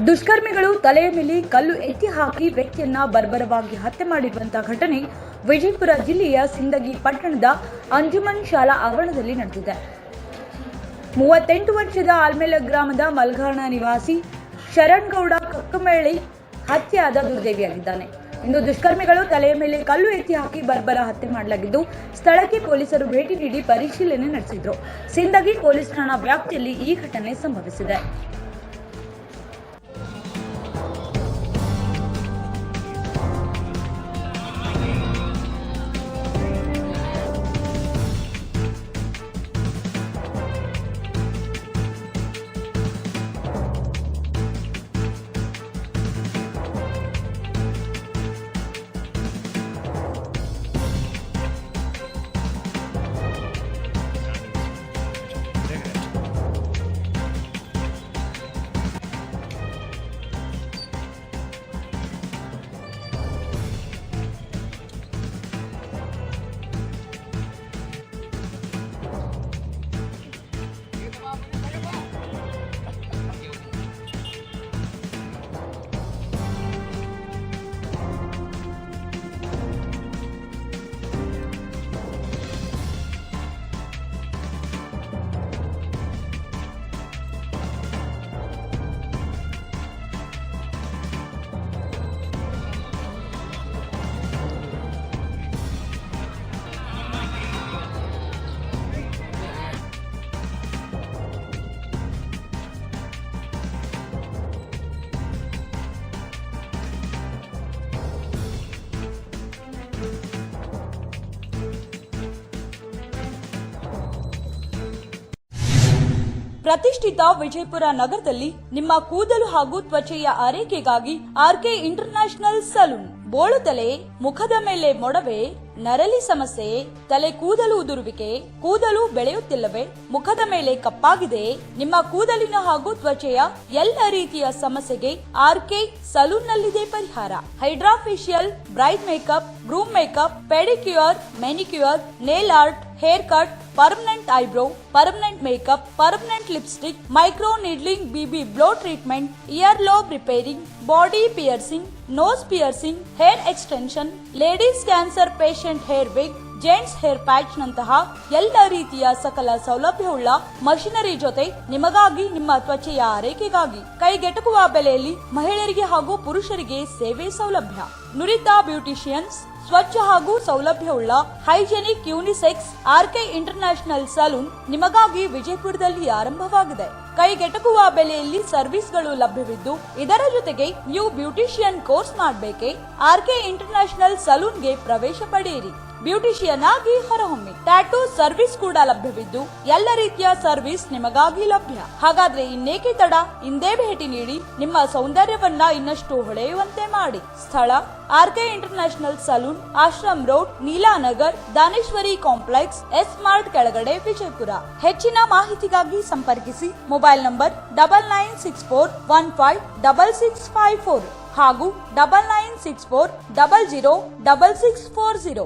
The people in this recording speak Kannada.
ದುಷ್ಕರ್ಮಿಗಳು ತಲೆಯ ಮೇಲೆ ಕಲ್ಲು ಎತ್ತಿ ಹಾಕಿ ವ್ಯಕ್ತಿಯನ್ನ ಬರ್ಬರವಾಗಿ ಹತ್ಯೆ ಮಾಡಿರುವಂತಹ ಘಟನೆ ವಿಜಯಪುರ ಜಿಲ್ಲೆಯ ಸಿಂದಗಿ ಪಟ್ಟಣದ ಅಂಜುಮನ್ ಶಾಲಾ ಆವರಣದಲ್ಲಿ ನಡೆದಿದೆ. 38 ವರ್ಷದ ಆಲ್ಮೇಲ ಗ್ರಾಮದ ಮಲ್ಘಾಣ ನಿವಾಸಿ ಶರಣ್ಗೌಡ ಕಕ್ಕಮಳ್ಳಿ ಹತ್ಯೆಯಾದ ದುರ್ದೈವಿಯಾಗಿದ್ದಾನೆ. ಇಂದು ದುಷ್ಕರ್ಮಿಗಳು ತಲೆಯ ಮೇಲೆ ಕಲ್ಲು ಎತ್ತಿ ಹಾಕಿ ಬರ್ಬರ ಹತ್ಯೆ ಮಾಡಲಾಗಿದ್ದು, ಸ್ಥಳಕ್ಕೆ ಪೊಲೀಸರು ಭೇಟಿ ನೀಡಿ ಪರಿಶೀಲನೆ ನಡೆಸಿದ್ರು. ಸಿಂದಗಿ ಪೊಲೀಸ್ ಠಾಣಾ ವ್ಯಾಪ್ತಿಯಲ್ಲಿ ಈ ಘಟನೆ ಸಂಭವಿಸಿದೆ. ಪ್ರತಿಷ್ಠಿತ ವಿಜಯಪುರ ನಗರದಲ್ಲಿ ನಿಮ್ಮ ಕೂದಲು ಹಾಗೂ ತ್ವಚೆಯ ಆರೈಕೆಗಾಗಿ ಆರ್ಕೆ ಇಂಟರ್ನ್ಯಾಷನಲ್ ಸಲೂನ್. ಬೋಳು ತಲೆ, ಮುಖದ ಮೇಲೆ ಮೊಡವೆ, ನರಳಿ ಸಮಸ್ಯೆ, ತಲೆ ಕೂದಲು ಉದುರುವಿಕೆ, ಕೂದಲು ಬೆಳೆಯುತ್ತಿಲ್ಲವೇ, ಮುಖದ ಮೇಲೆ ಕಪ್ಪಾಗಿದೆ, ನಿಮ್ಮ ಕೂದಲಿನ ಹಾಗೂ ತ್ವಚೆಯ ಎಲ್ಲ ರೀತಿಯ ಸಮಸ್ಯೆಗೆ ಆರ್ಕೆ ಸಲೂನ್ ನಲ್ಲಿದೆ ಪರಿಹಾರ. Hydra facial, bright makeup, groom makeup, pedicure, manicure, nail art, hair cut, permanent eyebrow, permanent makeup, permanent lipstick, micro needling, BB blow treatment, ear lobe repairing, body piercing, nose piercing, hair extension, ladies cancer patient hair wig, gents hair patch ನಂತಹ ಎಲ್ಲ ರೀತಿಯ ಸಕಲ ಸೌಲಭ್ಯವುಳ್ಳ ಮಷಿನರಿ ಜೊತೆ ನಿಮಗಾಗಿ, ನಿಮ್ಮ ತ್ವಚೆಯ ಆರೈಕೆಗಾಗಿ ಕೈಗೆಟಕುವ ಬೆಲೆಯಲ್ಲಿ ಮಹಿಳೆಯರಿಗೆ ಹಾಗೂ ಪುರುಷರಿಗೆ ಸೇವೆ ಸೌಲಭ್ಯ. ನುರಿತ ಬ್ಯೂಟಿಷಿಯನ್ಸ್, ಸ್ವಚ್ಛ ಹಾಗೂ ಸೌಲಭ್ಯವುಳ್ಳ hygienic unisex RK international salon ನಿಮಗಾಗಿ ವಿಜಯಪುರದಲ್ಲಿ ಆರಂಭವಾಗಿದೆ. ಕೈಗೆಟಕುವ ಬೆಲೆಯಲ್ಲಿ ಸರ್ವಿಸ್ಗಳು ಲಭ್ಯವಿದ್ದು, ಇದರ ಜೊತೆಗೆ ನೀವು ಬ್ಯೂಟಿಷಿಯನ್ ಕೋರ್ಸ್ ಮಾಡಬೇಕೆ? ಆರ್ಕೆ ಇಂಟರ್ನ್ಯಾಷನಲ್ ಸಲೂನ್ಗೆ ಪ್ರವೇಶ ಪಡೆಯಿರಿ. ಬ್ಯೂಟಿಷಿಯನ್ ಆಗಿ ಹೊರಹೊಮ್ಮಿ. ಟ್ಯಾಟೂ ಸರ್ವಿಸ್ ಕೂಡ ಲಭ್ಯವಿದ್ದು, ಎಲ್ಲ ರೀತಿಯ ಸರ್ವಿಸ್ ನಿಮಗಾಗಿ ಲಭ್ಯ. ಹಾಗಾದ್ರೆ ಇನ್ನೇಕೆ ತಡ? ಇಂದೇ ಭೇಟಿ ನೀಡಿ ನಿಮ್ಮ ಸೌಂದರ್ಯವನ್ನ ಇನ್ನಷ್ಟು ಹೊಳೆಯುವಂತೆ ಮಾಡಿ. ಸ್ಥಳ RK international salon, Ashram road, Neelanagar, Daneshwari complex, S Mart ಕೆಳಗಡೆ, ವಿಜಯಪುರ. ಹೆಚ್ಚಿನ ಮಾಹಿತಿಗಾಗಿ ಸಂಪರ್ಕಿಸಿ. ಮೊಬೈಲ್ ನಂಬರ್ 9964156654 ಹಾಗೂ 9964006640.